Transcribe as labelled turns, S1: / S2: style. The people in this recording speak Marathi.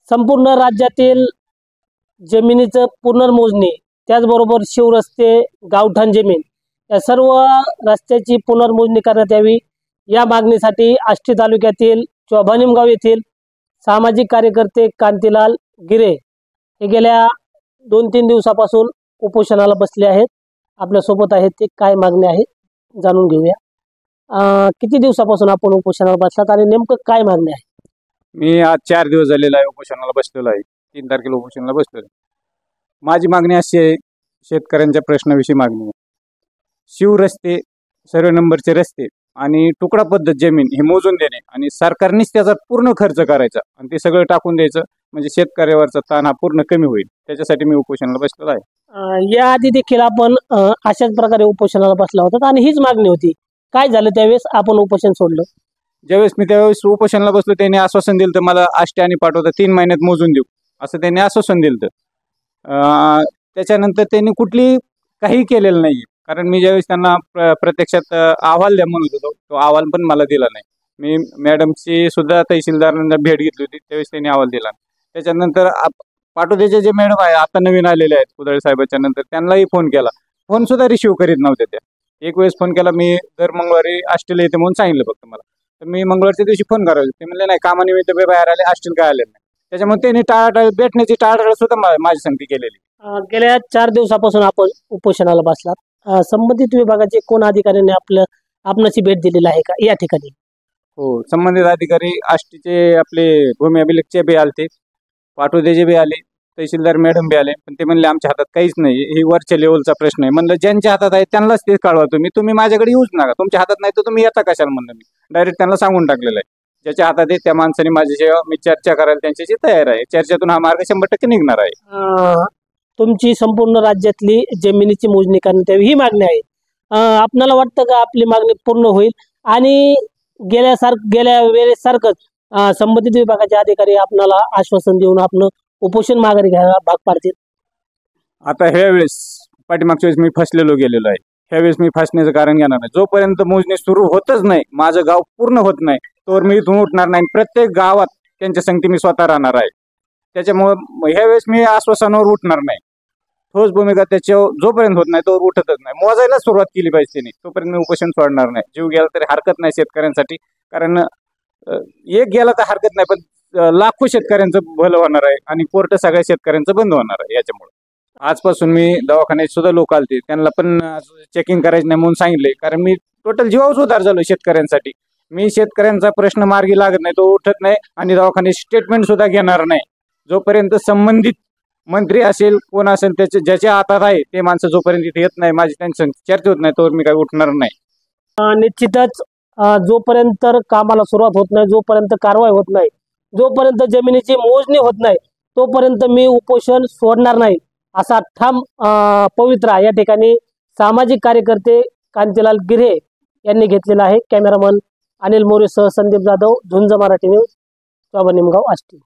S1: संपूर्ण राज्यातील जमिनीचं पुनर्मोजणी, त्याचबरोबर शिवरस्ते, गावठाण जमीन या सर्व रस्त्याची पुनर्मोजणी करण्यात यावी या मागणीसाठी आष्टी तालुक्यातील चोभानिमगाव येथील सामाजिक कार्यकर्ते कांतीलाल गिरे हे गेल्या 2-3 दिवसापासून उपोषणाला बसले आहेत। आपल्यासोबत आहेत ते काय मागणी आहे जाणून घेऊया। किती दिवसापासून आपण उपोषणाला बसलात आणि नेमकं काय मागणी आहे?
S2: मी आज 4 दिवस झालेला आहे उपोषणाला बसलेलो आहे। 3 तारखेला उपोषणाला बसलेलो आहे। माझी मागणी अशी आहे, शेतकऱ्यांच्या प्रश्नाविषयी मागणी आहे। शिवरस्ते, सर्व नंबरचे रस्ते आणि तुकडा पद्धत जमीन हे मोजून देणे आणि सरकारनेच त्याचा पूर्ण खर्च करायचा आणि ते सगळं टाकून द्यायचं, म्हणजे शेतकऱ्यावरचा ताण हा पूर्ण कमी होईल। त्याच्यासाठी मी उपोषणाला बसलेलो आहे।
S1: याआधी देखील आपण अशाच प्रकारे उपोषणाला बसला होता आणि हीच मागणी होती। काय झालं त्यावेळेस आपण उपोषण सोडलं?
S2: ज्यावेळेस मी त्यावेळेस उपोषणाला बसलो त्यांनी आश्वासन दिलं तर मला आष्टी आणि पाठवता 3 महिन्यात मोजून देऊ असं त्यांनी आश्वासन दिलं। त्याच्यानंतर त्यांनी कुठली काही केलेलं नाही, कारण मी ज्यावेळेस त्यांना प्रत्यक्षात अहवाल द्या म्हणत होतो तो अहवाल पण मला दिला नाही। मी मॅडमची सुद्धा तहसीलदारांना भेट घेतली होती, त्यावेळेस त्यांनी अहवाल दिला। त्याच्यानंतर पाटोद्याचे जे मॅडम आहे आता नवीन आलेले आहेत कुदळे साहेबांच्या नंतर, त्यांनाही फोन केला, फोन सुद्धा रिसिव्ह करीत नव्हते त्या। एक वेळेस फोन केला, मी दर मंगळवारी आष्टीला येते म्हणून सांगितलं फक्त मला, तर मी मंगळवारच्या दिवशी फोन करायला ते म्हणले नाही कामानिमित्त बाहेर आले, आष्टीला काय आले नाही। त्याच्यामुळे त्यांनी टाळाटाळ भेटण्याची टाळाटाळ सुद्धा माझी संगती केलेली।
S1: गेल्या 4 दिवसापासून आपण उपोषणाला बसलात। संबंधित विभागाचे कोण अधिकाऱ्यांनी आपणाची भेट दिलेली आहे का या ठिकाणी?
S2: हो, संबंधित अधिकारी आष्टीचे आपले भूमी अभिलेखचे बी आले, पाटोद्याचे बी आले, तहसीलदार मॅडम बी आले, पण ते म्हणले आमच्या हातात काहीच नाही, ही वरच्या लेवलचा प्रश्न आहे। म्हणलं ज्यांच्या हातात आहे त्यांनाच ते कळवा, तुम्ही माझ्याकडे येऊच नका, तुमच्या हातात नाही तर तुम्ही येता कशाला म्हणलं। मी डायरेक्ट त्यांना सांगून टाकलेलं आहे, ज्याच्या हातात आहे त्या माणसाने माझ्याशी मी चर्चा करायला त्यांच्याशी तयार आहे। चर्चेतून हा मार्ग 100% निघणार आहे।
S1: तुमची संपूर्ण राज्यातली जमिनीची मोजणी करण्यात यावी ही मागणी आहे। आपल्याला वाटतं का आपली मागणी पूर्ण होईल आणि गेल्या वेळेसारखंच संबंधित विभागाचे अधिकारी आपल्याला आश्वासन देऊन आपण उपोषण माघारी घ्यायला भाग पाडतील?
S2: आता ह्या वेळेस पाठीमागच्या वेळेस मी फसलेलो गेलेलो आहे, ह्यावेळेस मी फसण्याचं कारण घेणार नाही। जोपर्यंत मोजणी सुरू होतच नाही, माझं गाव पूर्ण होत नाही, तोवर मी इथून उठणार नाही। प्रत्येक गावात त्यांच्या संगती मी स्वतः राहणार आहे। त्याच्यामुळे ह्यावेळेस मी आश्वासनावर उठणार नाही। ठोस भूमिका त्याच्यावर जोपर्यंत होत नाही तोवर उठतच नाही। मोजायला सुरुवात केली पाहिजे त्यांनी, तोपर्यंत मी उपोषण सोडणार नाही। जीव गेला तरी हरकत नाही शेतकऱ्यांसाठी, कारण एक गेला तर हरकत नाही, पण लाखो शेतकऱ्यांचं भलं होणार आहे आणि कोर्ट सगळ्या शेतकऱ्यांचं बंद होणार आहे। याच्यामुळे आजपासून मी दवाखान्यात सुद्धा लोक आलते, त्यांना पण चेकिंग करायचं नाही म्हणून सांगितले, कारण मी टोटल जीवावर उधार झालो शेतकऱ्यांसाठी। मी शेतकऱ्यांचा प्रश्न मार्गी लागत नाही, तो उठत नाही आणि दवाखान्यात स्टेटमेंट सुद्धा घेणार नाही जोपर्यंत संबंधित मंत्री असेल कोण असेल ज्याच्या हातात आहे ते माणसं जोपर्यंत इथे येत नाही, माझी त्यांची चर्चा होत नाही, तोवर मी काही उठणार नाही।
S1: निश्चितच जोपर्यंत कामाला सुरुवात होत नाही, जोपर्यंत कारवाई होत नाही, जोपर्यंत जमिनीची मोजणी होत नाही, तोपर्यंत मी उपोषण सोडणार नाही असा ठाम पवित्रा या ठिकाणी सामाजिक कार्यकर्ते कांतीलाल गिरे यांनी घेतलेला आहे। कॅमेरामन अनिल मोरे सह संदीप जाधव, झुंज मराठी न्यूज, चोभानिमगाव, आष्टी।